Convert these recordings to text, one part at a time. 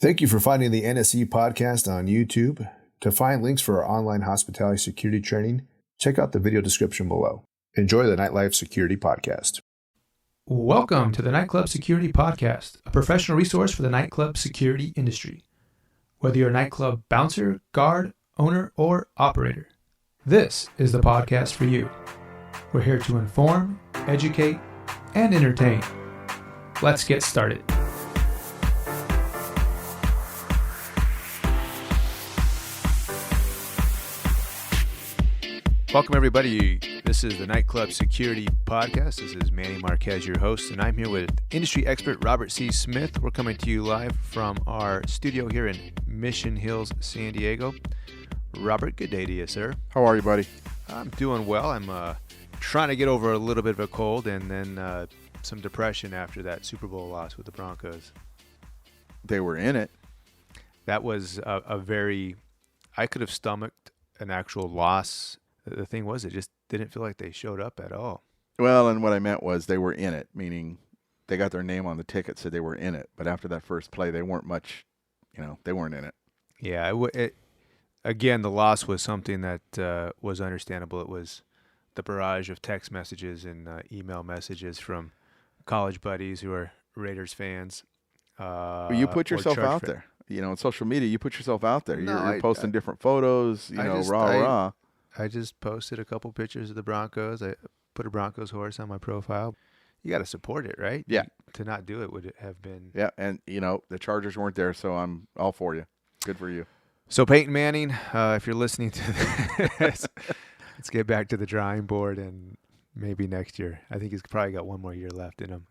Thank you for finding the NSE podcast on YouTube. To find links for our online hospitality security training, check out the video description below. Enjoy the Nightlife Security Podcast. Welcome to the Nightclub Security Podcast, a professional resource for the nightclub security industry. Whether you're a nightclub bouncer, guard, owner, or operator, this is the podcast for you. We're here to inform, educate, and entertain. Let's get started. Welcome, everybody. This is the Nightclub Security Podcast. This is Manny Marquez, your host, and I'm here with industry expert Robert C. Smith. We're coming to you live from our studio here in Mission Hills, San Diego. Robert, good day to you, sir. How are you, buddy? I'm doing well. I'm trying to get over a little bit of a cold and then some depression after that Super Bowl loss with the Broncos. They were in it. That was I could have stomached an actual loss. The thing was, it just didn't feel like they showed up at all. Well, and what I meant was they were in it, meaning they got their name on the ticket, so they were in it. But after that first play, they weren't much, they weren't in it. Yeah, again, the loss was something that was understandable. It was the barrage of text messages and email messages from college buddies who are Raiders fans. Well, you put yourself out there. On social media, you put yourself out there. You're posting different photos, rah. I just posted a couple pictures of the Broncos. I put a Broncos horse on my profile. You got to support it, right? Yeah. To not do it would have been... Yeah, and, the Chargers weren't there, so I'm all for you. Good for you. So, Peyton Manning, if you're listening to this, let's get back to the drawing board and maybe next year. I think he's probably got one more year left in him.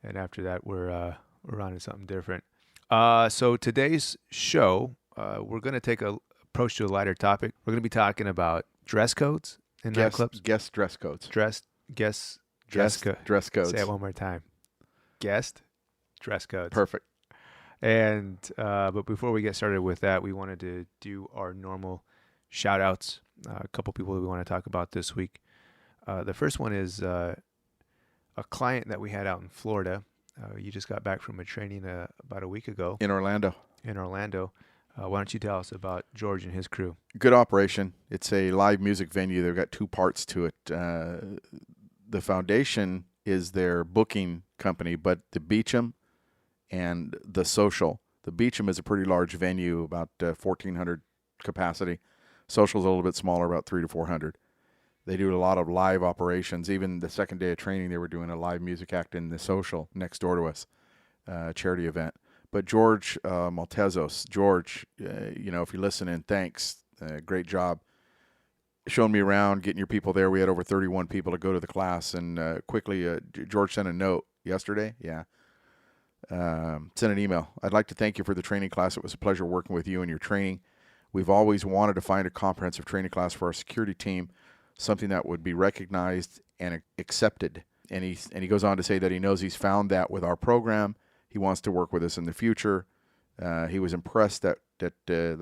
And after that, we're on to something different. So, today's show, we're going to take a approach to a lighter topic. We're going to be talking about dress codes in nightclubs. Guest dress codes. Dress codes. Say it one more time. Guest dress codes. Perfect. And but before we get started with that, we wanted to do our normal shout outs. A couple people we want to talk about this week. The first one is a client that we had out in Florida. You just got back from a training about a week ago. In Orlando. Why don't you tell us about George and his crew? Good operation. It's a live music venue. They've got two parts to it. The foundation is their booking company, but the Beecham and the Social. The Beecham is a pretty large venue, about 1,400 capacity. Social's a little bit smaller, about 300 to 400. They do a lot of live operations. Even the second day of training, they were doing a live music act in the Social next door to us, charity event. But George Maltezos, George, if you're listening, thanks. Great job showing me around, getting your people there. We had over 31 people to go to the class. And quickly, George sent a note yesterday. Yeah. Sent an email. I'd like to thank you for the training class. It was a pleasure working with you and your training. We've always wanted to find a comprehensive training class for our security team, something that would be recognized and accepted. And he goes on to say that he knows he's found that with our program. He wants to work with us in the future. He was impressed that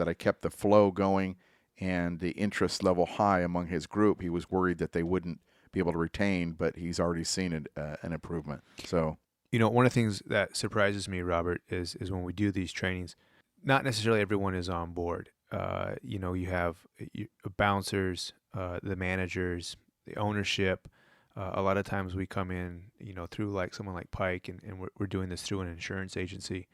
I kept the flow going and the interest level high among his group. He was worried that they wouldn't be able to retain, but he's already seen an improvement. So, one of the things that surprises me, Robert, is when we do these trainings, not necessarily everyone is on board. You have bouncers, the managers, the ownership. A lot of times we come in, through like someone like Pike, and we're doing this through an insurance agency.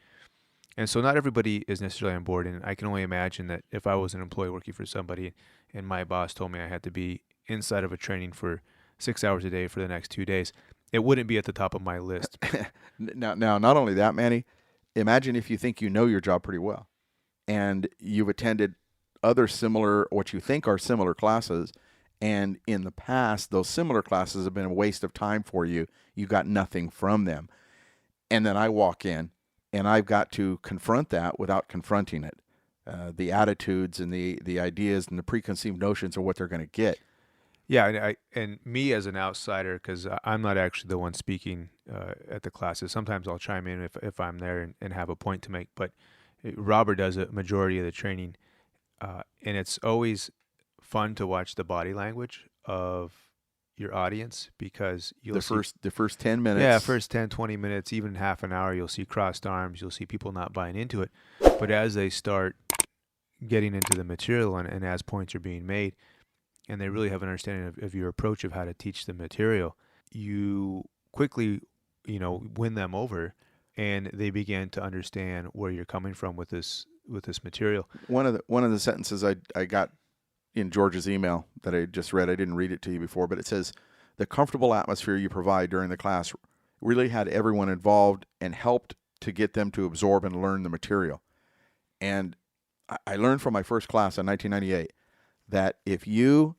And so not everybody is necessarily on board. And I can only imagine that if I was an employee working for somebody and my boss told me I had to be inside of a training for 6 hours a day for the next 2 days, it wouldn't be at the top of my list. Now, not only that, Manny, imagine if you think you know your job pretty well and you've attended other similar, what you think are similar classes. And in the past, those similar classes have been a waste of time for you. You got nothing from them. And then I walk in, and I've got to confront that without confronting it. The attitudes and the ideas and the preconceived notions of what they're going to get. Yeah, and me as an outsider, because I'm not actually the one speaking at the classes. Sometimes I'll chime in if I'm there and have a point to make. But Robert does a majority of the training, and it's always fun to watch the body language of your audience, because you'll the first 10 minutes. Yeah, first 10, 20 minutes, even half an hour, you'll see crossed arms, you'll see people not buying into it. But as they start getting into the material and as points are being made, and they really have an understanding of your approach of how to teach the material, you quickly, win them over, and they begin to understand where you're coming from with this material. One of the sentences I got in George's email that I just read, I didn't read it to you before, but it says, the comfortable atmosphere you provide during the class really had everyone involved and helped to get them to absorb and learn the material. And I learned from my first class in 1998 that if you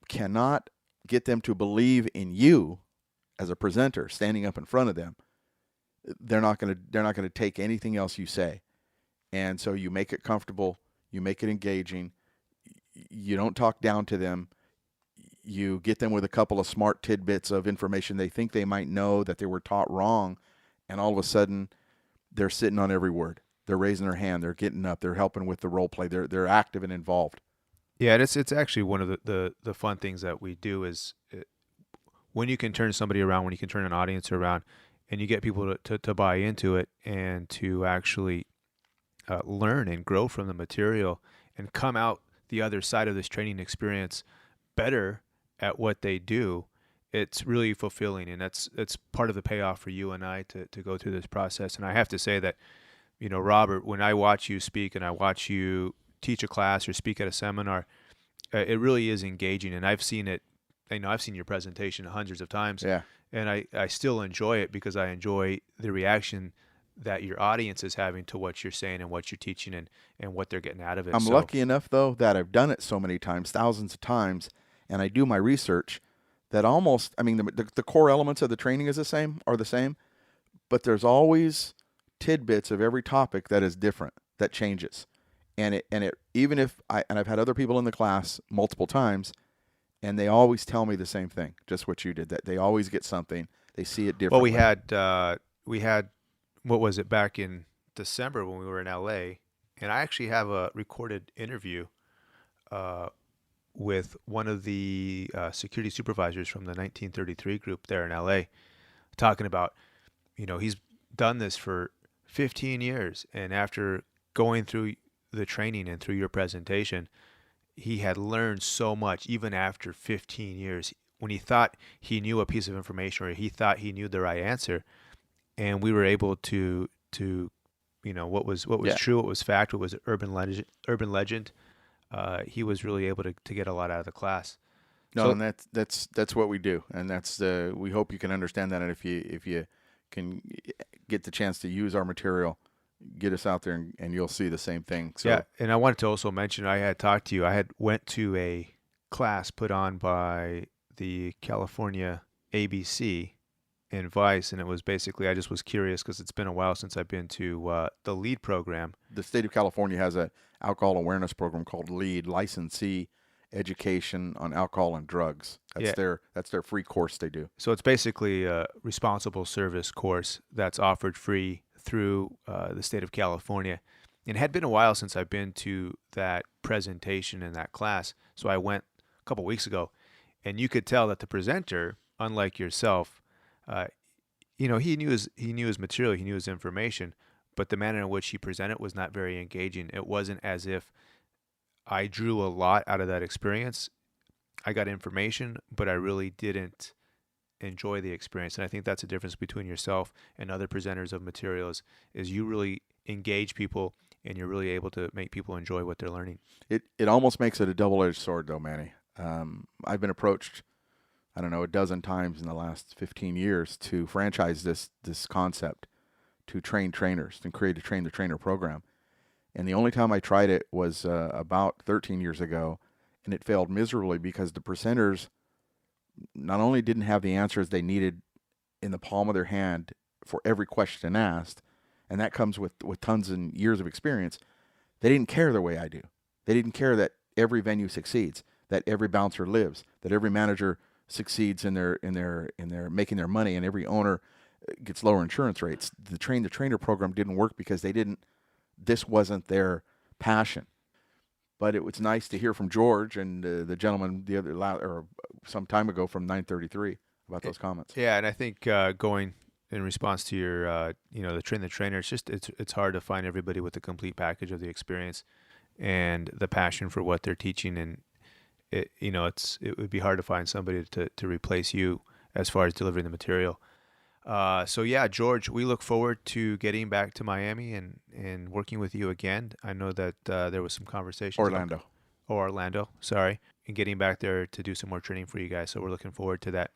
cannot get them to believe in you as a presenter standing up in front of them, they're not going to take anything else you say. And so you make it comfortable, you make it engaging, you don't talk down to them, you get them with a couple of smart tidbits of information they think they might know that they were taught wrong, and all of a sudden they're sitting on every word. They're raising their hand, they're getting up, they're helping with the role play, they're active and involved. Yeah, and it's actually one of the fun things that we do is when you can turn somebody around, when you can turn an audience around, and you get people to buy into it and to actually learn and grow from the material and come out the other side of this training experience better at what they do, it's really fulfilling, and that's part of the payoff for you and I to go through this process. And I have to say that, Robert, when I watch you speak and I watch you teach a class or speak at a seminar, it really is engaging, and I've seen it. I've seen your presentation hundreds of times, yeah, and I still enjoy it because I enjoy the reaction that your audience is having to what you're saying and what you're teaching and what they're getting out of it. I'm lucky enough, though, that I've done it so many times, thousands of times, and I do my research that almost, the core elements of the training are the same, but there's always tidbits of every topic that is different, that changes. And it even if I've had other people in the class multiple times, and they always tell me the same thing, just what you did, that they always get something, they see it differently. Well, we had what was it, back in December when we were in LA, and I actually have a recorded interview with one of the security supervisors from the 1933 group there in LA, talking about, he's done this for 15 years, and after going through the training and through your presentation, he had learned so much even after 15 years. When he thought he knew a piece of information or he thought he knew the right answer, and we were able to what was true, what was fact, what was urban legend. He was really able to get a lot out of the class. No, and that's what we do, and that's we hope you can understand that. And if you can get the chance to use our material, get us out there, and you'll see the same thing. So, yeah, and I wanted to also mention, I had talked to you. I had went to a class put on by the California ABC in Vice, and it was basically, I just was curious because it's been a while since I've been to the LEAD program. The state of California has an alcohol awareness program called LEAD, Licensee Education on Alcohol and Drugs. That's their free course they do. So it's basically a responsible service course that's offered free through the state of California. And it had been a while since I've been to that presentation in that class, so I went a couple weeks ago, and you could tell that the presenter, unlike yourself, he knew his material, he knew his information, but the manner in which he presented was not very engaging. It wasn't as if I drew a lot out of that experience. I got information, but I really didn't enjoy the experience. And I think that's a difference between yourself and other presenters of materials, is you really engage people and you're really able to make people enjoy what they're learning. It almost makes it a double-edged sword, though, Manny. I've been approached, I don't know, a dozen times in the last 15 years to franchise this concept, to train trainers, and create a Train the Trainer program. And the only time I tried it was about 13 years ago, and it failed miserably because the presenters not only didn't have the answers they needed in the palm of their hand for every question asked, and that comes with tons and years of experience, they didn't care the way I do. They didn't care that every venue succeeds, that every bouncer lives, that every manager succeeds in their making their money, and every owner gets lower insurance rates. The Train the Trainer program didn't work because this wasn't their passion. But it was nice to hear from George and the gentleman some time ago from 933 about those comments. Yeah, and I think going in response to your, the trainer, it's hard to find everybody with the complete package of the experience and the passion for what they're teaching. And it would be hard to find somebody to replace you as far as delivering the material. So yeah, George, we look forward to getting back to Miami and working with you again. I know that there was some conversations. Orlando, sorry, and getting back there to do some more training for you guys. So we're looking forward to that.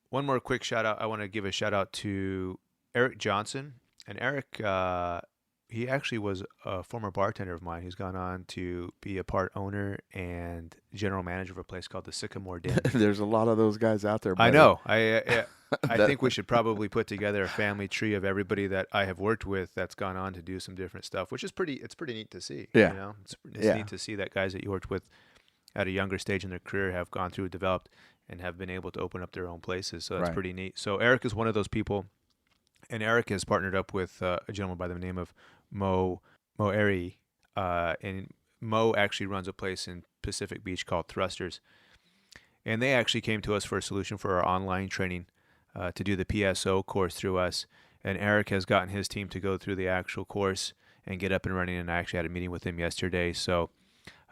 One more quick shout out. I want to give a shout out to Eric Johnson. And Eric, he actually was a former bartender of mine. He's gone on to be a part owner and general manager of a place called the Sycamore Den. There's a lot of those guys out there. Buddy. I know. I think we should probably put together a family tree of everybody that I have worked with that's gone on to do some different stuff, which is pretty neat to see. Yeah. It's neat to see that guys that you worked with at a younger stage in their career have gone through, developed, and have been able to open up their own places. So that's pretty neat. So Eric is one of those people, and Eric has partnered up with a gentleman by the name of Mo Eri, and Mo actually runs a place in Pacific Beach called Thrusters. And they actually came to us for a solution for our online training to do the PSO course through us. And Eric has gotten his team to go through the actual course and get up and running. And I actually had a meeting with him yesterday. So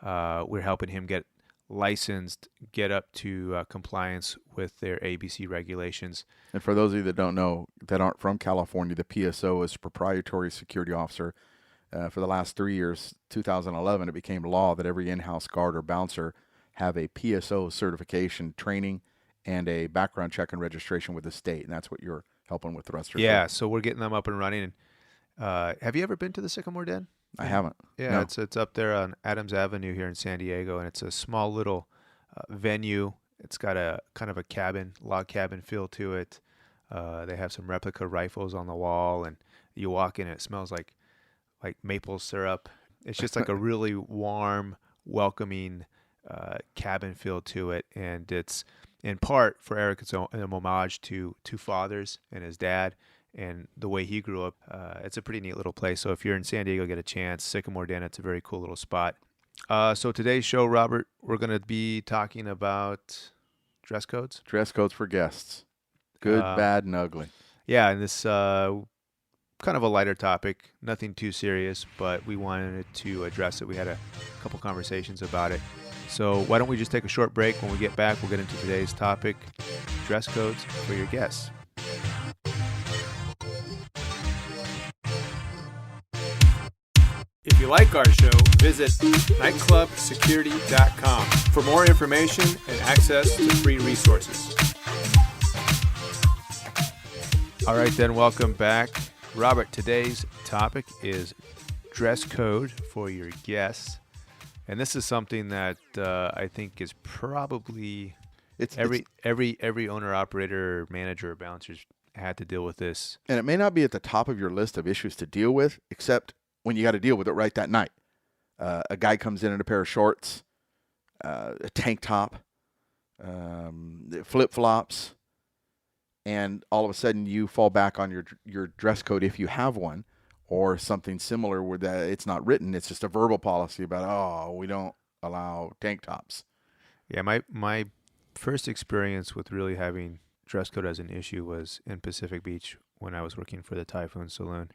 we're helping him get licensed, get up to compliance with their ABC regulations. And for those of you that don't know, that aren't from California, the PSO is proprietary security officer. For the last 3 years, 2011, it became law that every in-house guard or bouncer have a PSO certification training and a background check and registration with the state. And that's what you're helping with Thrusters. Yeah, so we're getting them up and running. Have you ever been to the Sycamore Den? I haven't. Yeah, no. It's up there on Adams Avenue here in San Diego, and it's a small little venue. It's got a kind of a log cabin feel to it. They have some replica rifles on the wall, and you walk in, it smells like maple syrup. It's just like a really warm, welcoming cabin feel to it, and it's in part for Eric. It's an homage to two fathers and his dad. And the way he grew up, it's a pretty neat little place. So if you're in San Diego, get a chance. Sycamore Den, it's a very cool little spot. So today's show, Robert, we're going to be talking about dress codes. Dress codes for guests. Good, bad, and ugly. Yeah, and this kind of a lighter topic, nothing too serious, but we wanted to address it. We had a couple conversations about it. So why don't we just take a short break? When we get back, we'll get into today's topic, dress codes for your guests. If you like our show, visit nightclubsecurity.com for more information and access to free resources. All right, then, welcome back. Robert, today's topic is dress code for your guests. And this is something that I think is probably every owner, operator, manager, or bouncer's had to deal with this. And it may not be at the top of your list of issues to deal with, except when you got to deal with it right that night. A guy comes in a pair of shorts, a tank top, flip-flops, and all of a sudden you fall back on your dress code if you have one, or something similar where that it's not written. It's just a verbal policy about, we don't allow tank tops. Yeah, my first experience with really having dress code as an issue was in Pacific Beach when I was working for the Typhoon Saloon.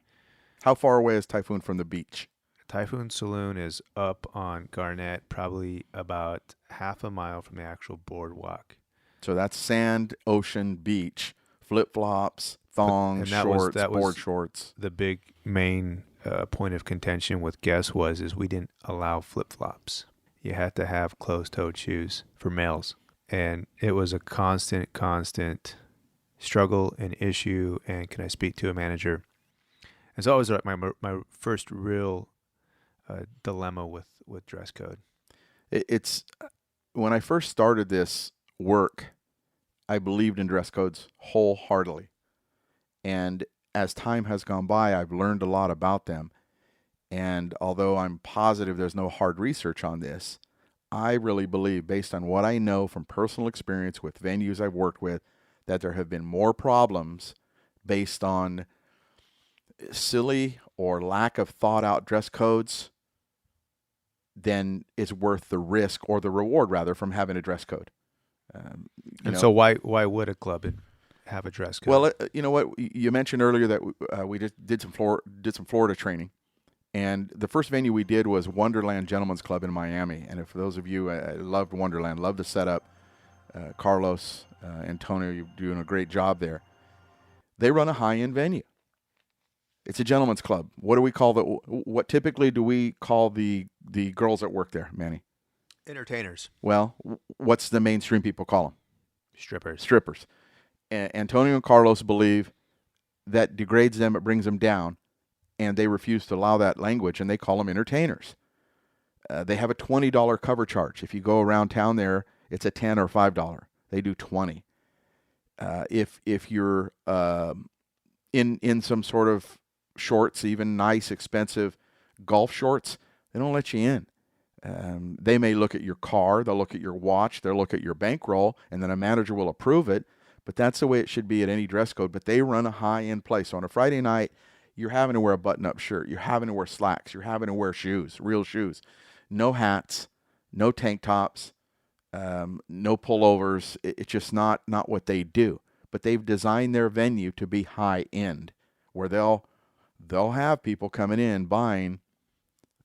How far away is Typhoon from the beach? Typhoon Saloon is up on Garnett, probably about half a mile from the actual boardwalk. So that's sand, ocean, beach, flip-flops, thongs, shorts, board shorts. The big main point of contention with guests is we didn't allow flip-flops. You had to have closed-toed shoes for males. And it was a constant struggle and issue. And can I speak to a manager? It's always like my first real dilemma with dress code. It's when I first started this work, I believed in dress codes wholeheartedly. And as time has gone by, I've learned a lot about them. And although I'm positive there's no hard research on this, I really believe, based on what I know from personal experience with venues I've worked with, that there have been more problems based on silly or lack of thought out dress codes than is worth the risk or the reward rather from having a dress code. So why would a club have a dress code? Well, you know what? You mentioned earlier that we just did some Florida training, and the first venue we did was Wonderland Gentlemen's Club in Miami. And for those of you, I loved Wonderland, loved the setup. Carlos, Antonio, you're doing a great job there. They run a high-end venue. It's a gentleman's club. What do we call what typically do we call the girls that work there, Manny? Entertainers. Well, what's the mainstream people call them? Strippers. Antonio and Carlos believe that degrades them, it brings them down, and they refuse to allow that language, and they call them entertainers. They have a $20 cover charge. If you go around town there, it's a $10 or $5. They do $20. If you're in some sort of shorts, even nice, expensive golf shorts, they don't let you in. They may look at your car, they'll look at your watch, they'll look at your bankroll, and then a manager will approve it. But that's the way it should be at any dress code. But they run a high-end place. So on a Friday night, you're having to wear a button-up shirt. You're having to wear slacks. You're having to wear shoes, real shoes. No hats, no tank tops, no pullovers. It's just not what they do. But they've designed their venue to be high-end, where they'll have people coming in buying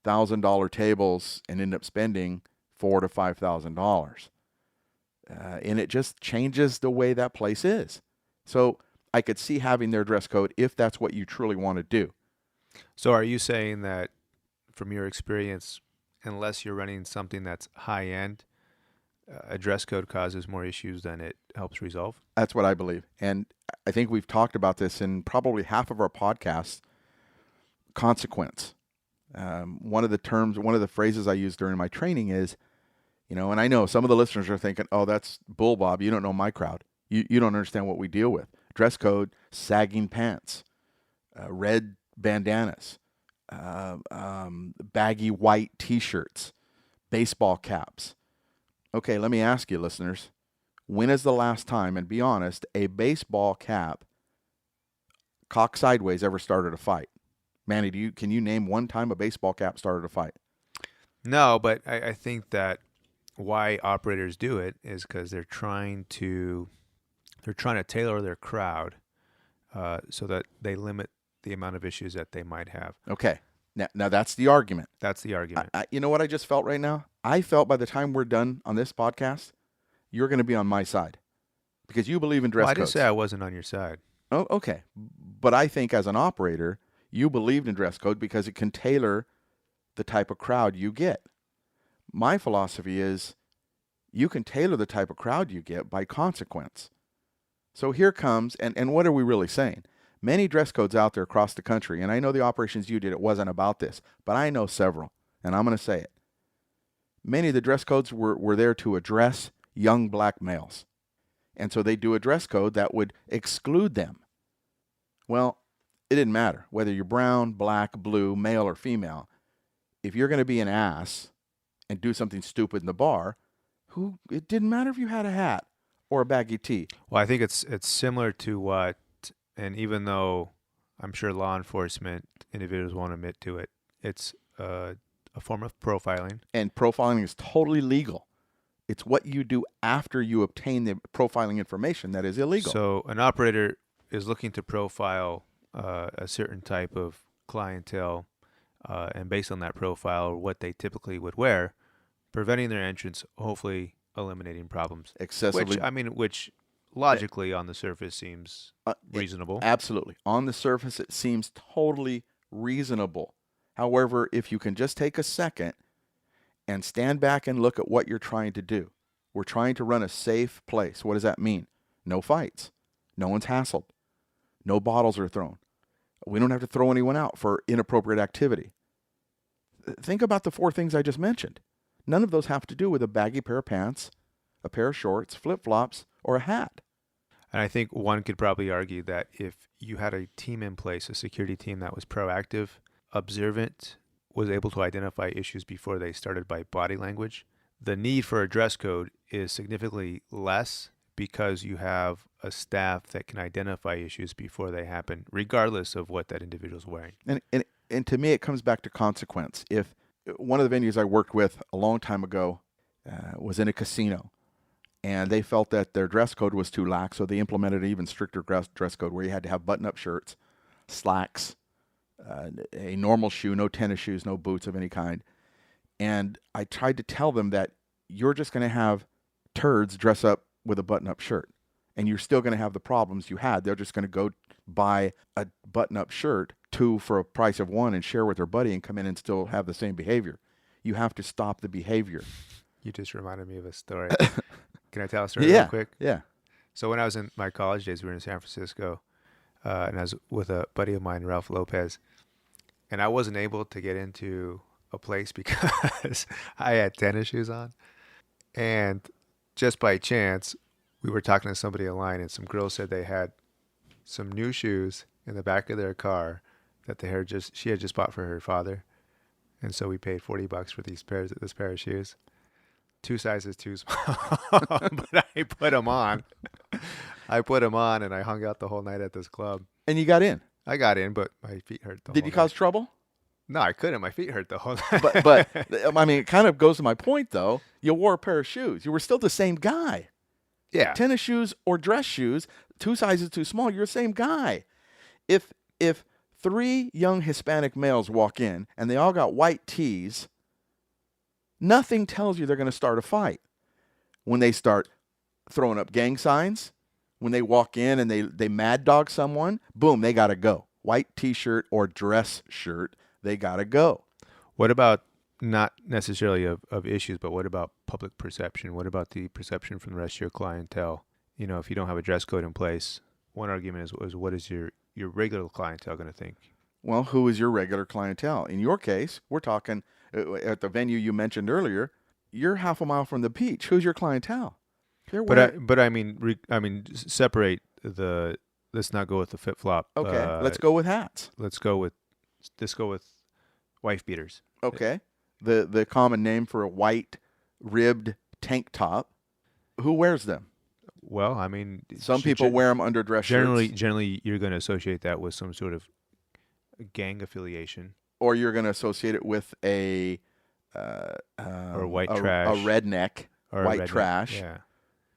$1,000 tables and end up spending $4,000 to $5,000. And it just changes the way that place is. So I could see having their dress code if that's what you truly want to do. So are you saying that, from your experience, unless you're running something that's high-end, a dress code causes more issues than it helps resolve? That's what I believe. And I think we've talked about this in probably half of our podcasts, consequence. One of the phrases I use during my training is, and I know some of the listeners are thinking, oh, that's bull, Bob. You don't know my crowd. You don't understand what we deal with. Dress code, sagging pants, red bandanas, baggy white T-shirts, baseball caps. Okay, let me ask you, listeners, when is the last time, and be honest, a baseball cap cocked sideways ever started a fight? Manny, can you name one time a baseball cap started a fight? No, but I think that why operators do it is because they're trying to tailor their crowd so that they limit the amount of issues that they might have. Okay. Now that's the argument. That's the argument. You know what I just felt right now? I felt by the time we're done on this podcast, you're going to be on my side because you believe in dress codes. I didn't say I wasn't on your side. Oh, okay. But I think as an operator, you believed in dress code because it can tailor the type of crowd you get. My philosophy is you can tailor the type of crowd you get by consequence. So here comes, and what are we really saying? Many dress codes out there across the country, and I know the operations you did, it wasn't about this, but I know several, and I'm going to say it. Many of the dress codes were there to address young black males. And so they do a dress code that would exclude them. Well, it didn't matter whether you're brown, black, blue, male, or female. If you're going to be an ass and do something stupid in the bar, it didn't matter if you had a hat or a baggy tee. Well, I think it's similar to what, and even though I'm sure law enforcement individuals won't admit to it, it's a form of profiling. And profiling is totally legal. It's what you do after you obtain the profiling information that is illegal. So an operator is looking to profile a certain type of clientele, and based on that profile, what they typically would wear, preventing their entrance, hopefully eliminating problems. Excessively. Which logically on the surface seems reasonable. Absolutely. On the surface, it seems totally reasonable. However, if you can just take a second and stand back and look at what you're trying to do. We're trying to run a safe place. What does that mean? No fights. No one's hassled. No bottles are thrown. We don't have to throw anyone out for inappropriate activity. Think about the 4 things I just mentioned. None of those have to do with a baggy pair of pants, a pair of shorts, flip-flops, or a hat. And I think one could probably argue that if you had a team in place, a security team that was proactive, observant, was able to identify issues before they started by body language, the need for a dress code is significantly less because you have a staff that can identify issues before they happen, regardless of what that individual's wearing. And to me, it comes back to consequence. If one of the venues I worked with a long time ago was in a casino, and they felt that their dress code was too lax, so they implemented an even stricter dress code where you had to have button-up shirts, slacks, a normal shoe, no tennis shoes, no boots of any kind. And I tried to tell them that you're just going to have turds dress up with a button-up shirt, and you're still going to have the problems you had. They're just going to go buy a button-up shirt, 2 for a price of 1, and share with their buddy and come in and still have the same behavior. You have to stop the behavior. You just reminded me of a story. Can I tell a story Yeah, real quick? yeah. So when I was in my college days, we were in San Francisco, and I was with a buddy of mine, Ralph Lopez, and I wasn't able to get into a place because I had tennis shoes on. And just by chance, we were talking to somebody in line, and some girl said they had some new shoes in the back of their car that she had just bought for her father. And so we paid $40 for this pair of shoes. 2 sizes too small, but I put them on. And I hung out the whole night at this club. And you got in. I got in, but my feet hurt the whole Did you cause trouble? No, I couldn't. My feet hurt the whole night. But I mean, it kind of goes to my point, though. You wore a pair of shoes. You were still the same guy. Yeah. Tennis shoes or dress shoes, 2 sizes too small, you're the same guy. If 3 young Hispanic males walk in and they all got white tees, nothing tells you they're going to start a fight. When they start throwing up gang signs, when they walk in and they mad dog someone, boom, they got to go. White T-shirt or dress shirt, they got to go. What about, not necessarily of issues, but what about public perception? What about the perception from the rest of your clientele? You know, if you don't have a dress code in place, one argument is what is your regular clientele going to think? Well, who is your regular clientele? In your case, we're talking at the venue you mentioned earlier, you're half a mile from the beach. Who's your clientele? But I mean, separate the. Let's not go with the flip flop. Okay, let's go with hats. Let's go with wife beaters. Okay, the common name for a white ribbed tank top. Who wears them? Well, I mean, some people wear them under dress shirts. Generally, you're going to associate that with some sort of gang affiliation, or you're going to associate it with a or white trash, a redneck, or white redneck. trash. Yeah.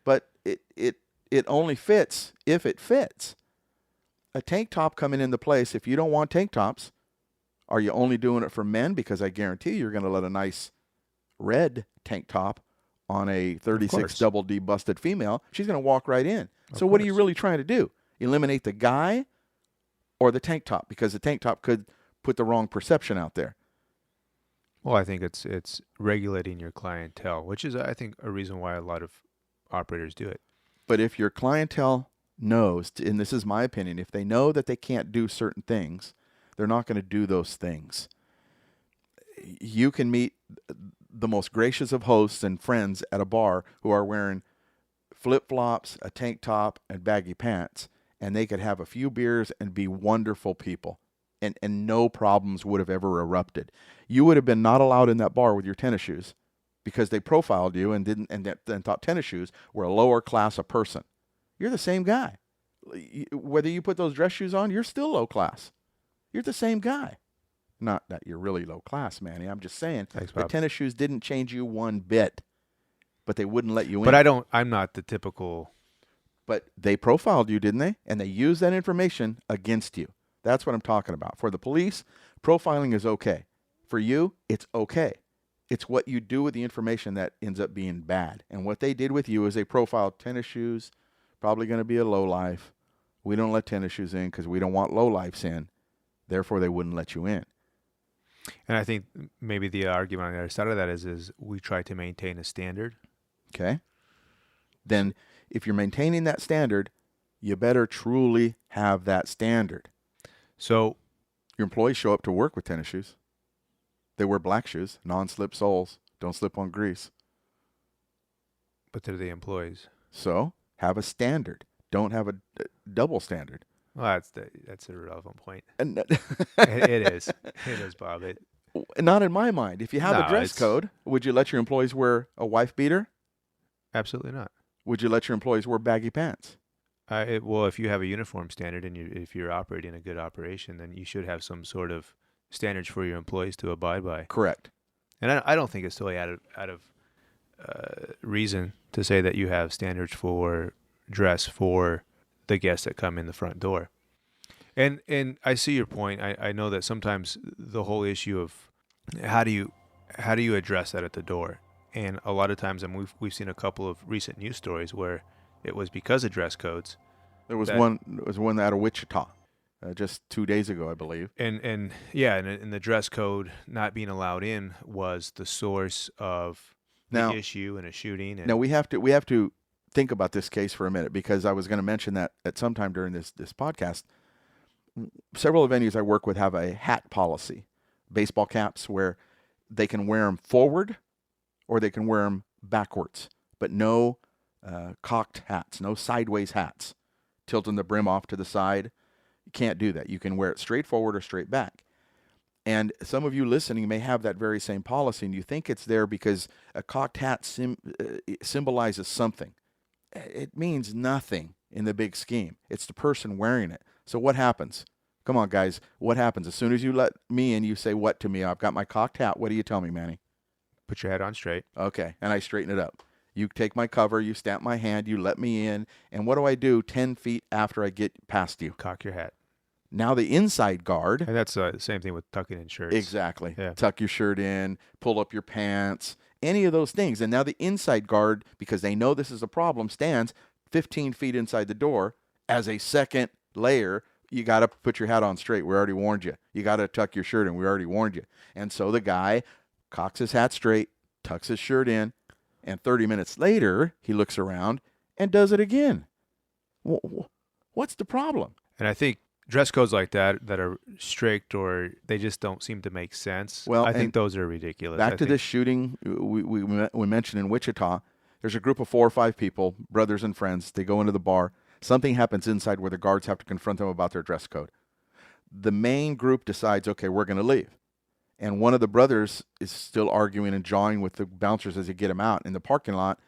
But it only fits if it fits. A tank top coming into place. If you don't want tank tops, are you only doing it for men? Because I guarantee you're going to let a nice red tank top on a 36 double D busted female. She's going to walk right in. So what are you really trying to do? Eliminate the guy or the tank top? Because the tank top could put the wrong perception out there. Well, I think it's regulating your clientele, which is, I think, a reason why a lot of operators do it. But if your clientele knows, and this is my opinion, if they know that they can't do certain things, they're not going to do those things. You can meet the most gracious of hosts and friends at a bar who are wearing flip-flops, a tank top, and baggy pants, and they could have a few beers and be wonderful people, and no problems would have ever erupted. You would have been not allowed in that bar with your tennis shoes because they profiled you and thought tennis shoes were a lower class of person. You're the same guy. Whether you put those dress shoes on, you're still low class. You're the same guy. Not that you're really low class, Manny. I'm just saying the tennis shoes didn't change you one bit, but they wouldn't let you in. But I'm not the typical. But they profiled you, didn't they? And they used that information against you. That's what I'm talking about. For the police, profiling is okay. For you, it's okay. It's what you do with the information that ends up being bad. And what they did with you is they profiled tennis shoes, probably going to be a low life. We don't let tennis shoes in because we don't want low lifes in. Therefore, they wouldn't let you in. And I think maybe the argument on the other side of that is we try to maintain a standard. Okay. Then if you're maintaining that standard, you better truly have that standard. So your employees show up to work with tennis shoes. They wear black shoes, non-slip soles, don't slip on grease. But they're the employees. So have a standard. Don't have a double standard. Well, that's a relevant point. And it is. It is, Bob. Not in my mind. If you have a dress code, would you let your employees wear a wife beater? Absolutely not. Would you let your employees wear baggy pants? Well, if you have a uniform standard and if you're operating a good operation, then you should have some sort of standards for your employees to abide by. Correct. And I don't think it's totally out of reason to say that you have standards for dress for the guests that come in the front door. And I see your point. I know that sometimes the whole issue of how do you address that at the door, and a lot of times, we've seen a couple of recent news stories where it was because of dress codes. There was one out of Wichita just 2 days ago, I believe. And the dress code not being allowed in was the source of the issue and a shooting. And now we have to think about this case for a minute, because I was going to mention that at some time during this podcast. Several venues I work with have a hat policy, baseball caps, where they can wear them forward or they can wear them backwards, but no cocked hats, no sideways hats, tilting the brim off to the side. You can't do that. You can wear it straight forward or straight back. And some of you listening may have that very same policy, and you think it's there because a cocked hat symbolizes something. It means nothing in the big scheme. It's the person wearing it. So what happens? Come on, guys. What happens? As soon as you let me in, you say what to me? I've got my cocked hat. What do you tell me, Manny? Put your head on straight. Okay, and I straighten it up. You take my cover, you stamp my hand, you let me in, and what do I do 10 feet after I get past you? Cock your hat. Now the inside guard. And that's the same thing with tucking in shirts. Exactly. Yeah. Tuck your shirt in, pull up your pants, any of those things. And now the inside guard, because they know this is a problem, stands 15 feet inside the door as a second layer. You got to put your hat on straight. We already warned you. You got to tuck your shirt in. We already warned you. And so the guy cocks his hat straight, tucks his shirt in, and 30 minutes later, he looks around and does it again. What's the problem? And I think dress codes like that are strict, or they just don't seem to make sense. Well, I think those are ridiculous. Back to this shooting we mentioned in Wichita, there's a group of 4 or 5 people, brothers and friends. They go into the bar. Something happens inside where the guards have to confront them about their dress code. The main group decides, okay, we're going to leave. And one of the brothers is still arguing and jawing with the bouncers as they get him out. In the parking lot,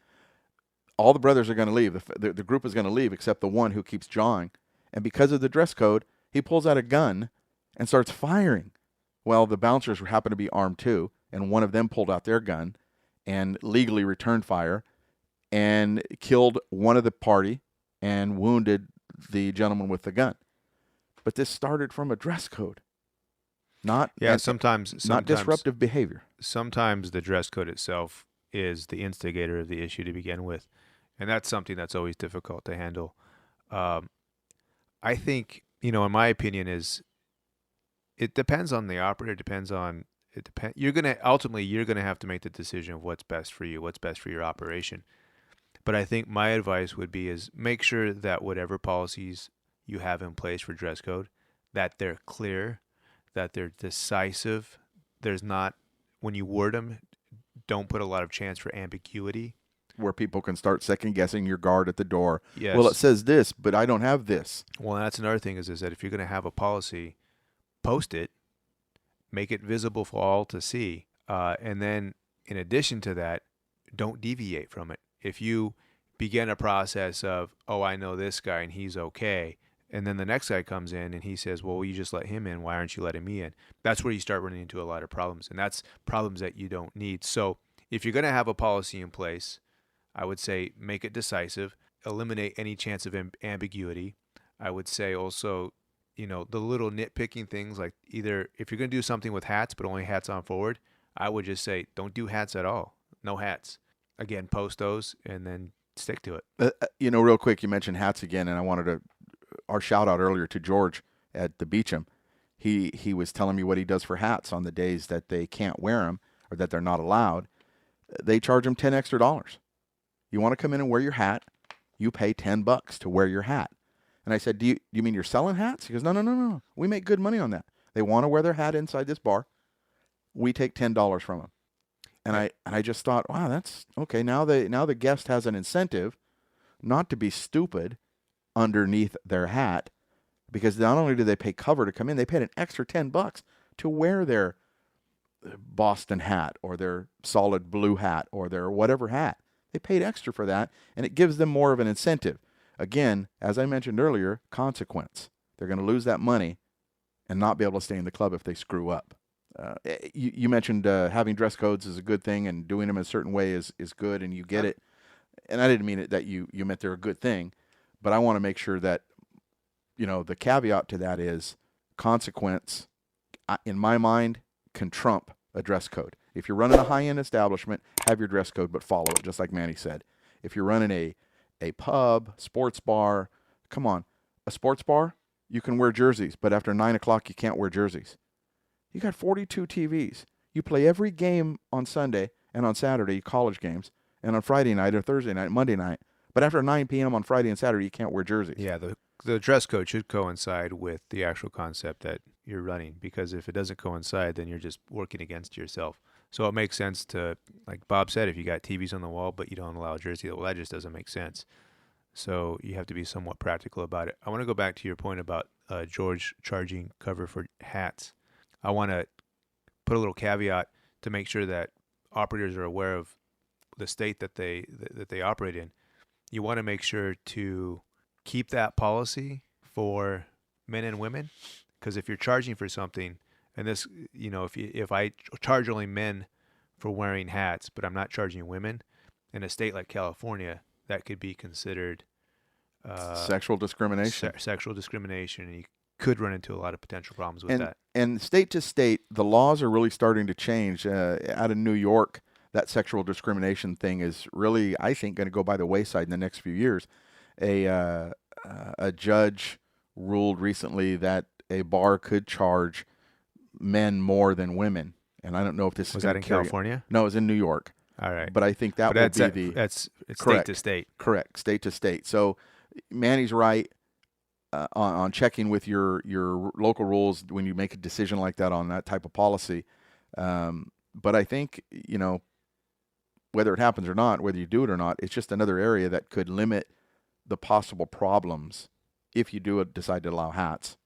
all the brothers are going to leave. The group is going to leave except the one who keeps jawing. And because of the dress code, he pulls out a gun and starts firing. Well, the bouncers happen to be armed too, and one of them pulled out their gun and legally returned fire and killed one of the party and wounded the gentleman with the gun. But this started from a dress code. Sometimes not disruptive behavior. Sometimes the dress code itself is the instigator of the issue to begin with, and that's something that's always difficult to handle. I think, in my opinion, it depends on the operator. You're gonna have to make the decision of what's best for you, what's best for your operation. But I think my advice would be is make sure that whatever policies you have in place for dress code, that they're clear, that they're decisive. There's not, when you word them, don't put a lot of chance for ambiguity. Where people can start second-guessing your guard at the door. Yes. Well, it says this, but I don't have this. Well, that's another thing is that if you're going to have a policy, post it, make it visible for all to see. And then in addition to that, don't deviate from it. If you begin a process of, oh, I know this guy and he's okay, and then the next guy comes in and he says, well, you just let him in. Why aren't you letting me in? That's where you start running into a lot of problems, and that's problems that you don't need. So if you're going to have a policy in place, I would say make it decisive, eliminate any chance of ambiguity. I would say also, the little nitpicking things, like either if you're going to do something with hats but only hats on forward, I would just say don't do hats at all. No hats. Again, post those and then stick to it. Real quick, you mentioned hats again, and I wanted our shout out earlier to George at the Beecham. He was telling me what he does for hats on the days that they can't wear them or that they're not allowed. They charge them $10 extra. You want to come in and wear your hat, you pay $10 to wear your hat. And I said, do you mean you're selling hats? He goes, no. We make good money on that. They want to wear their hat inside this bar. We take $10 from them. And I just thought, wow, that's okay. Now the guest has an incentive not to be stupid underneath their hat, because not only do they pay cover to come in, they paid an extra $10 to wear their Boston hat or their solid blue hat or their whatever hat. They paid extra for that, and it gives them more of an incentive. Again, as I mentioned earlier, consequence. They're going to lose that money and not be able to stay in the club if they screw up. You mentioned having dress codes is a good thing, and doing them in a certain way is good, and you get it. And I didn't mean it that you meant they're a good thing, but I want to make sure that, the caveat to that is consequence, in my mind, can trump a dress code. If you're running a high-end establishment, have your dress code, but follow it, just like Manny said. If you're running a pub, sports bar, come on, a sports bar, you can wear jerseys, but after 9 o'clock, you can't wear jerseys. You got 42 TVs. You play every game on Sunday and on Saturday, college games, and on Friday night or Thursday night, Monday night. But after 9 p.m. on Friday and Saturday, you can't wear jerseys. Yeah, the dress code should coincide with the actual concept that you're running, because if it doesn't coincide, then you're just working against yourself. So it makes sense to, like Bob said, if you got TVs on the wall but you don't allow jersey, well, that just doesn't make sense. So you have to be somewhat practical about it. I want to go back to your point about George charging cover for hats. I want to put a little caveat to make sure that operators are aware of the state that they operate in. You want to make sure to keep that policy for men and women, because if you're charging for something, and this, if I charge only men for wearing hats, but I'm not charging women, in a state like California, that could be considered sexual discrimination. Sexual discrimination, and you could run into a lot of potential problems with that. And state to state, the laws are really starting to change. Out of New York, that sexual discrimination thing is really, I think, going to go by the wayside in the next few years. A judge ruled recently that a bar could charge men more than women, and I don't know if this was that in California? No, it was in New York. All right, but I think that would be it's correct, state to state. Correct, state to state. So Manny's right on checking with your local rules when you make a decision like that on that type of policy. But I think, whether it happens or not, whether you do it or not, it's just another area that could limit the possible problems if you decide to allow hats.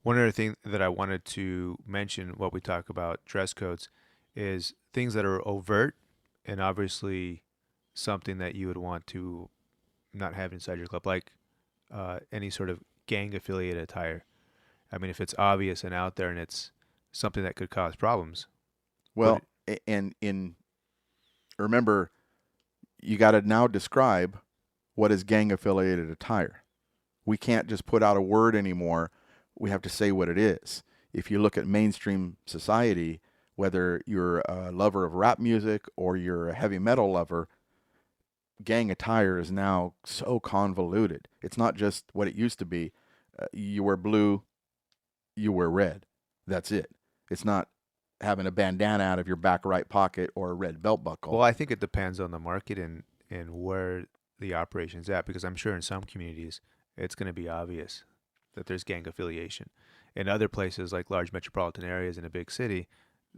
One other thing that I wanted to mention while we talk about dress codes is things that are overt and obviously something that you would want to not have inside your club, like any sort of gang-affiliated attire. I mean, if it's obvious and out there and it's something that could cause problems. Well, remember, you got to now describe what is gang-affiliated attire. We can't just put out a word anymore. We have to say what it is. If you look at mainstream society, whether you're a lover of rap music or you're a heavy metal lover, gang attire is now so convoluted. It's not just what it used to be. You wear blue, you wear red. That's it. It's not having a bandana out of your back right pocket or a red belt buckle. Well, I think it depends on the market and where the operation's at, because I'm sure in some communities it's going to be obvious that there's gang affiliation. In other places, like large metropolitan areas in a big city,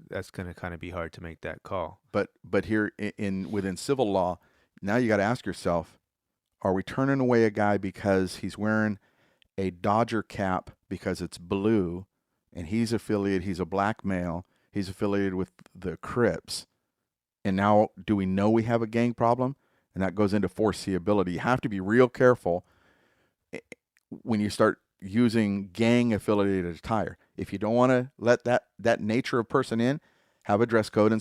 that's going to kind of be hard to make that call. But here within civil law, now you got to ask yourself, are we turning away a guy because he's wearing a Dodger cap because it's blue and he's a black male, he's affiliated with the Crips, and now do we know we have a gang problem? And that goes into foreseeability. You have to be real careful when you start using gang-affiliated attire. If you don't want to let that nature of person in, have a dress code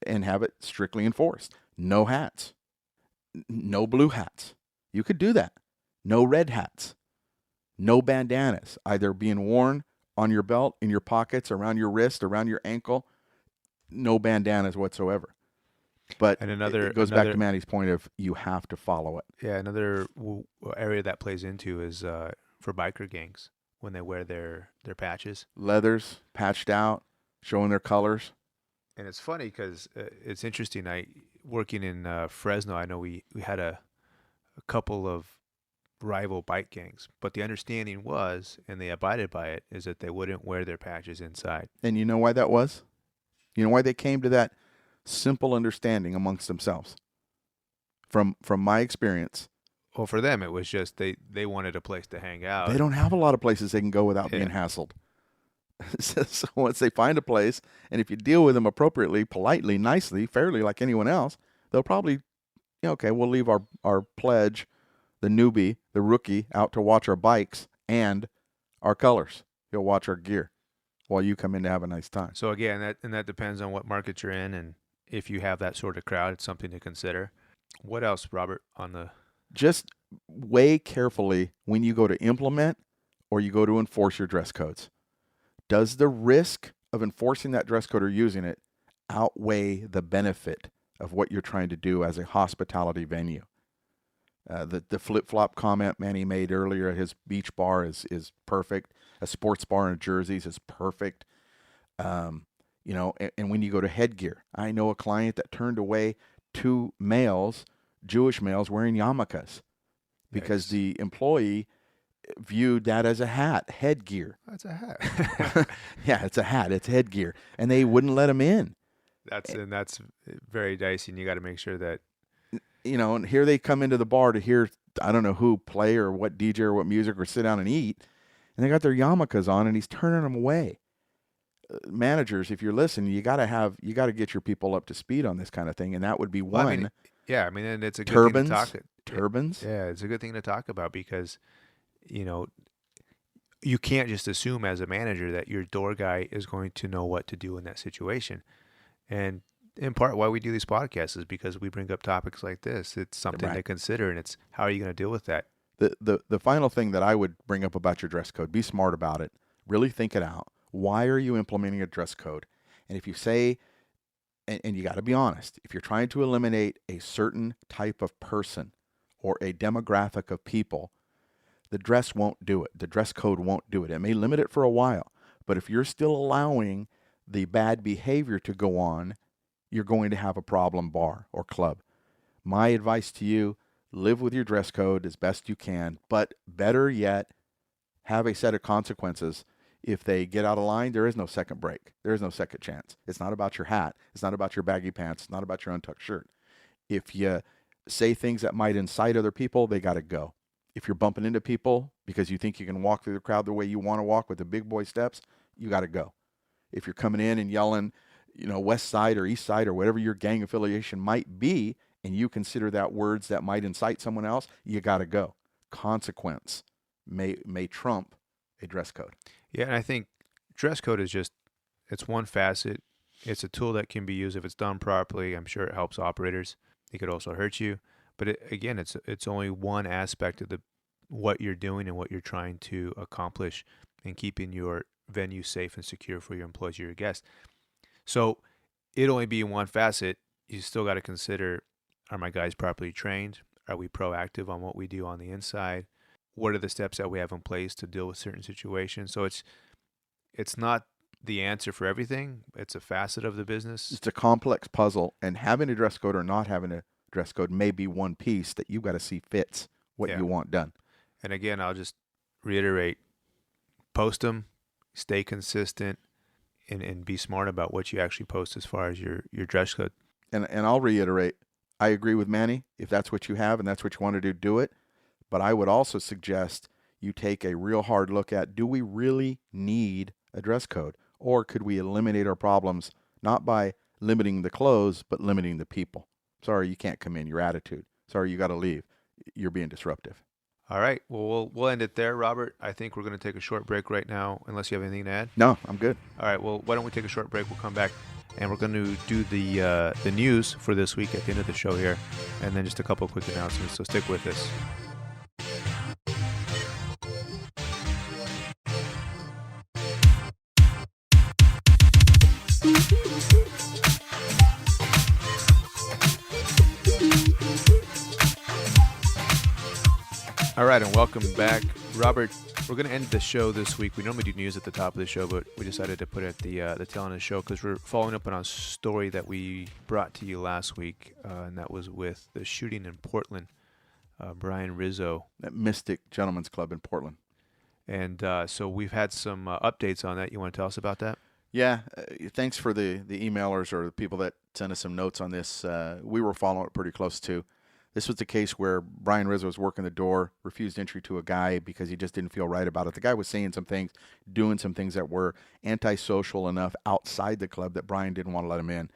and have it strictly enforced. No hats. No blue hats. You could do that. No red hats. No bandanas, either being worn on your belt, in your pockets, around your wrist, around your ankle. No bandanas whatsoever. But it goes back to Manny's point of you have to follow it. Yeah, another area that plays into is for biker gangs when they wear their patches. Leathers, patched out, showing their colors. And it's funny because it's interesting. Working in Fresno, I know we had a couple of rival bike gangs, but the understanding was, and they abided by it, is that they wouldn't wear their patches inside. And you know why that was? You know why they came to that simple understanding amongst themselves? From my experience. Well, for them, it was just they wanted a place to hang out. They don't have a lot of places they can go without being hassled. So once they find a place, and if you deal with them appropriately, politely, nicely, fairly, like anyone else, they'll probably, okay, we'll leave our pledge, the newbie, the rookie, out to watch our bikes and our colors. He'll watch our gear. while you come in to have a nice time. So again, that depends on what market you're in, and if you have that sort of crowd, it's something to consider. What else, Robert, on the... Just weigh carefully when you go to implement or you go to enforce your dress codes. Does the risk of enforcing that dress code or using it outweigh the benefit of what you're trying to do as a hospitality venue? The flip-flop comment Manny made earlier at his beach bar is perfect. A sports bar in jerseys is perfect. And when you go to headgear, I know a client that turned away 2 males, Jewish males, wearing yarmulkes because the employee viewed that as a hat, headgear. That's a hat. Yeah, it's a hat. It's headgear. And they wouldn't let him in. That's very dicey, and you got to make sure that... And here they come into the bar to hear, I don't know who play or what DJ or what music or sit down and eat, and they got their yarmulkes on, and he's turning them away. Managers, if you're listening, you got to get your people up to speed on this kind of thing, and that would be one. And it's a good thing to talk. Turbans. Yeah, it's a good thing to talk about because, you can't just assume as a manager that your door guy is going to know what to do in that situation. And in part, why we do these podcasts is because we bring up topics like this. It's something to consider, and it's how are you going to deal with that? The final thing that I would bring up about your dress code, be smart about it. Really think it out. Why are you implementing a dress code? And if you say, and you got to be honest, if you're trying to eliminate a certain type of person or a demographic of people, the dress won't do it. The dress code won't do it. It may limit it for a while, but if you're still allowing the bad behavior to go on, you're going to have a problem bar or club. My advice to you, live with your dress code as best you can, but better yet, have a set of consequences. If they get out of line, there is no second break. There is no second chance. It's not about your hat. It's not about your baggy pants. It's not about your untucked shirt. If you say things that might incite other people, they got to go. If you're bumping into people because you think you can walk through the crowd the way you want to walk with the big boy steps, you got to go. If you're coming in and yelling, West Side or East Side or whatever your gang affiliation might be, and you consider that words that might incite someone else, you got to go. Consequence may trump a dress code. Yeah, and I think dress code is it's one facet. It's a tool that can be used if it's done properly. I'm sure it helps operators. It could also hurt you. But it's only one aspect of what you're doing and what you're trying to accomplish in keeping your venue safe and secure for your employees or your guests. So it'd only be one facet. You still got to consider, are my guys properly trained? Are we proactive on what we do on the inside? What are the steps that we have in place to deal with certain situations? So it's not the answer for everything. It's a facet of the business. It's a complex puzzle, and having a dress code or not having a dress code may be one piece that you've got to see fits what you want done. And again, I'll just reiterate, post them, stay consistent, and be smart about what you actually post as far as your dress code. And I'll reiterate, I agree with Manny. If that's what you have and that's what you want to do it. But I would also suggest you take a real hard look at, do we really need a dress code? Or could we eliminate our problems not by limiting the clothes, but limiting the people? Sorry, you can't come in. Your attitude. Sorry, you got to leave. You're being disruptive. All right. Well, we'll end it there, Robert. I think we're going to take a short break right now, unless you have anything to add. No, I'm good. All right. Well, why don't we take a short break? We'll come back, and we're going to do the news for this week at the end of the show here, and then just a couple of quick announcements. So stick with us. All right, and welcome back. Robert, we're going to end the show this week. We normally do news at the top of the show, but we decided to put it at the tail end of the show because we're following up on a story that we brought to you last week, and that was with the shooting in Portland, Brian Rizzo. That Mystic Gentlemen's Club in Portland. And so we've had some updates on that. You want to tell us about that? Yeah, thanks for the emailers or the people that sent us some notes on this. We were following it pretty close too. This was the case where Brian Rizzo was working the door, refused entry to a guy because he just didn't feel right about it. The guy was saying some things, doing some things that were antisocial enough outside the club that Brian didn't want to let him in.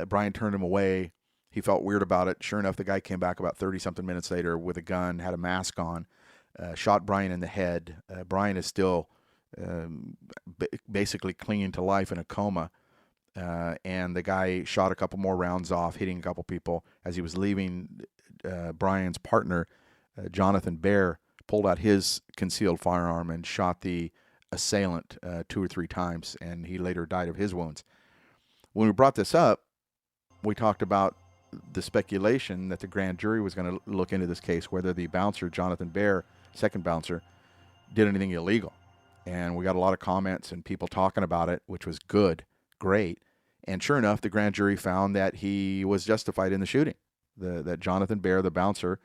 Brian turned him away. He felt weird about it. Sure enough, the guy came back about 30-something minutes later with a gun, had a mask on, shot Brian in the head. Brian is still basically clinging to life in a coma. And the guy shot a couple more rounds off, hitting a couple people. As he was leaving, Brian's partner, Jonathan Bear, pulled out his concealed firearm and shot the assailant 2 or 3 times, and he later died of his wounds. When we brought this up, we talked about the speculation that the grand jury was going to look into this case, whether the bouncer, Jonathan Bear, second bouncer, did anything illegal. And we got a lot of comments and people talking about it, which was good, great. And sure enough, the grand jury found that he was justified in the shooting. That Jonathan Bear, the bouncer,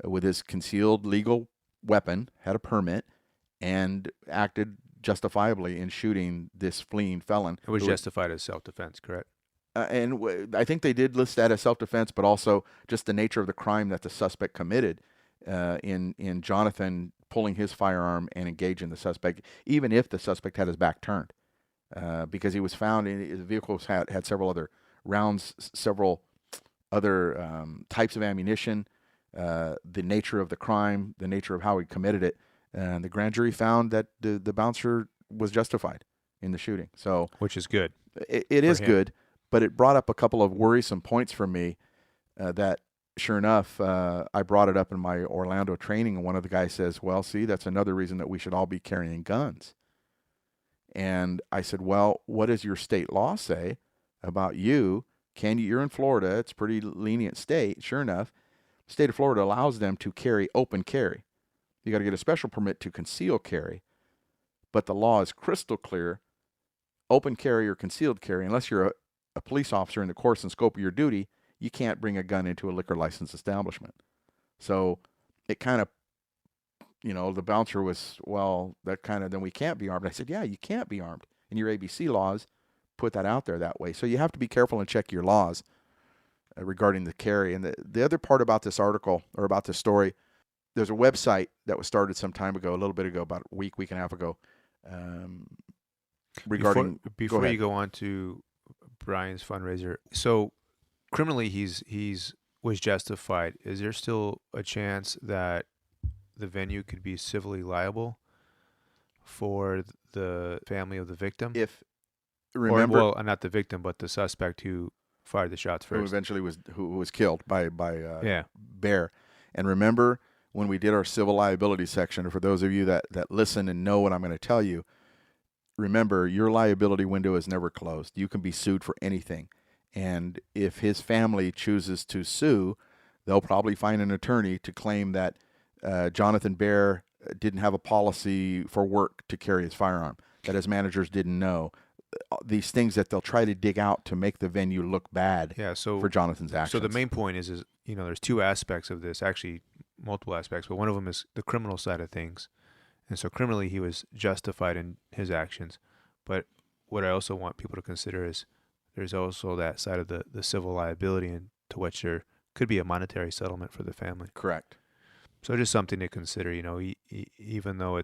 with his concealed legal weapon, had a permit, and acted justifiably in shooting this fleeing felon. It was justified as self-defense, correct? I think they did list that as self-defense, but also just the nature of the crime that the suspect committed in Jonathan pulling his firearm and engaging the suspect, even if the suspect had his back turned, because he was found in his vehicle had several other rounds, several other types of ammunition, the nature of the crime, the nature of how he committed it, and the grand jury found that the bouncer was justified in the shooting. So, which is good. It is good. But it brought up a couple of worrisome points for me that, sure enough, I brought it up in my Orlando training, and one of the guys says, well, see, that's another reason that we should all be carrying guns. And I said, well, what does your state law say about you? You're in Florida. It's a pretty lenient state. Sure enough, the state of Florida allows them to carry open carry. You got to get a special permit to conceal carry. But the law is crystal clear. Open carry or concealed carry, unless you're a police officer in the course and scope of your duty, you can't bring a gun into a liquor license establishment. So it kind of, the bouncer was, well, then we can't be armed. I said, yeah, you can't be armed. And your ABC laws put that out there that way. So you have to be careful and check your laws regarding the carry. And the other part about this article, or about this story, there's a website that was started some time ago, a little bit ago, about a week and a half ago, regarding... Before you go on to Brian's fundraiser, so criminally he's was justified. Is there still a chance that the venue could be civilly liable for the family of the victim? Not the victim, but the suspect who fired the shots first, who was killed by Bear. And remember, when we did our civil liability section, for those of you that listen and know what I'm going to tell you, remember, your liability window is never closed. You can be sued for anything. And if his family chooses to sue, they'll probably find an attorney to claim that Jonathan Bear didn't have a policy for work to carry his firearm, that his managers didn't know. These things that they'll try to dig out to make the venue look bad for Jonathan's actions. So the main point is there's 2 aspects of this, actually multiple aspects, but one of them is the criminal side of things. And so criminally, he was justified in his actions. But what I also want people to consider is there's also that side of the civil liability, and to which there could be a monetary settlement for the family. Correct. So just something to consider. Even though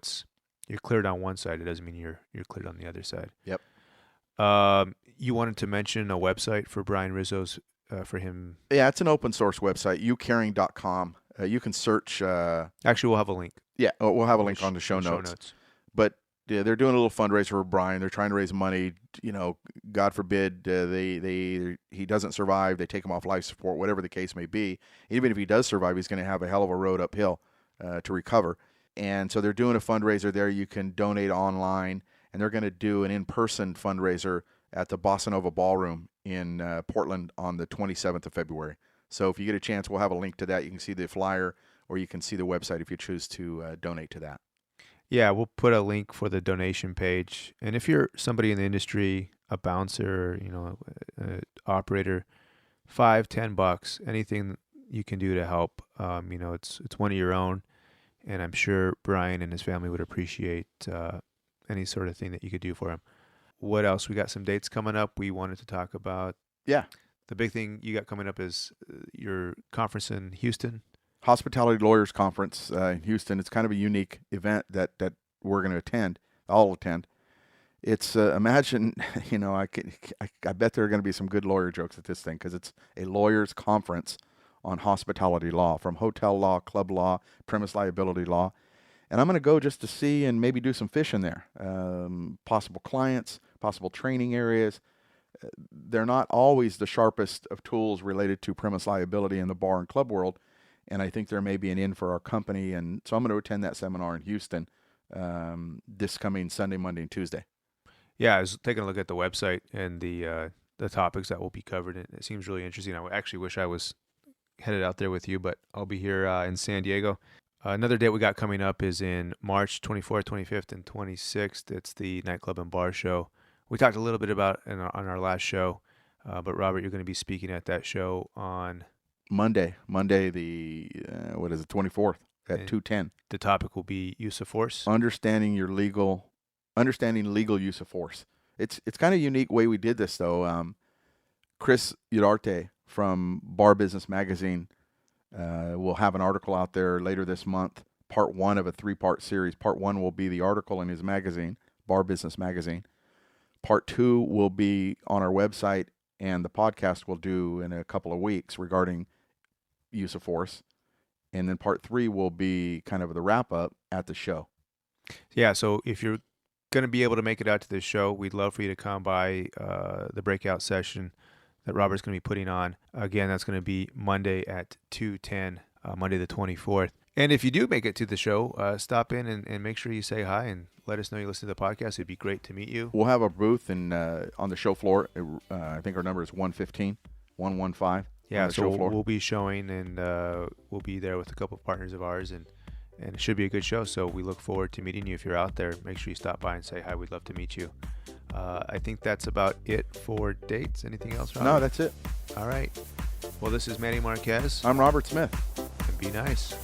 you're cleared on one side, it doesn't mean you're cleared on the other side. Yep. You wanted to mention a website for Brian Rizzo's for him. Yeah, it's an open source website, youcaring.com. You can search. Actually, we'll have a link. Yeah, we'll have a link on the show notes. But yeah, they're doing a little fundraiser for Brian. They're trying to raise money. God forbid he doesn't survive. They take him off life support, whatever the case may be. Even if he does survive, he's going to have a hell of a road uphill to recover. And so they're doing a fundraiser there. You can donate online, and they're going to do an in-person fundraiser at the Bossa Nova Ballroom in Portland on the 27th of February. So if you get a chance, we'll have a link to that. You can see the flyer, or you can see the website if you choose to donate to that. Yeah, we'll put a link for the donation page. And if you're somebody in the industry, a bouncer, operator, $5-10, anything you can do to help, it's one of your own. And I'm sure Brian and his family would appreciate any sort of thing that you could do for him. What else? We got some dates coming up we wanted to talk about. Yeah. The big thing you got coming up is your conference in Houston. Hospitality Lawyers Conference in Houston. It's kind of a unique event that we're going to attend. I'll attend. It's imagine, I bet there are going to be some good lawyer jokes at this thing, because it's a lawyers conference on hospitality law, from hotel law, club law, premise liability law. And I'm going to go just to see and maybe do some fishing there. Possible clients, possible training areas. They're not always the sharpest of tools related to premise liability in the bar and club world. And I think there may be an in for our company. And so I'm going to attend that seminar in Houston this coming Sunday, Monday, and Tuesday. Yeah, I was taking a look at the website and the topics that will be covered. And it seems really interesting. I actually wish I was headed out there with you, but I'll be here in San Diego. Another date we got coming up is in March 24th, 25th, and 26th. It's the Nightclub and Bar Show. We talked a little bit about it on our last show, but Robert, you're going to be speaking at that show on Monday the 24th at 2:10. The topic will be use of force. Understanding legal use of force. It's kind of a unique way we did this though. Chris Udarte from Bar Business Magazine will have an article out there later this month, part 1 of a 3-part series. Part 1 will be the article in his magazine, Bar Business Magazine. Part 2 will be on our website, and the podcast we'll do in a couple of weeks regarding use of force. And then part 3 will be kind of the wrap-up at the show. Yeah, so if you're going to be able to make it out to this show, we'd love for you to come by the breakout session that Robert's going to be putting on. Again, that's going to be Monday at 2:10, Monday the 24th. And if you do make it to the show, stop in and make sure you say hi and let us know you listen to the podcast. It'd be great to meet you. We'll have a booth on the show floor. I think our number is 115. Yeah, so we'll be showing, and we'll be there with a couple of partners of ours, and it should be a good show. So we look forward to meeting you. If you're out there, make sure you stop by and say hi. We'd love to meet you. I think that's about it for dates. Anything else, Robert? No, that's it. All right. Well, this is Manny Marquez. I'm Robert Smith. And be nice.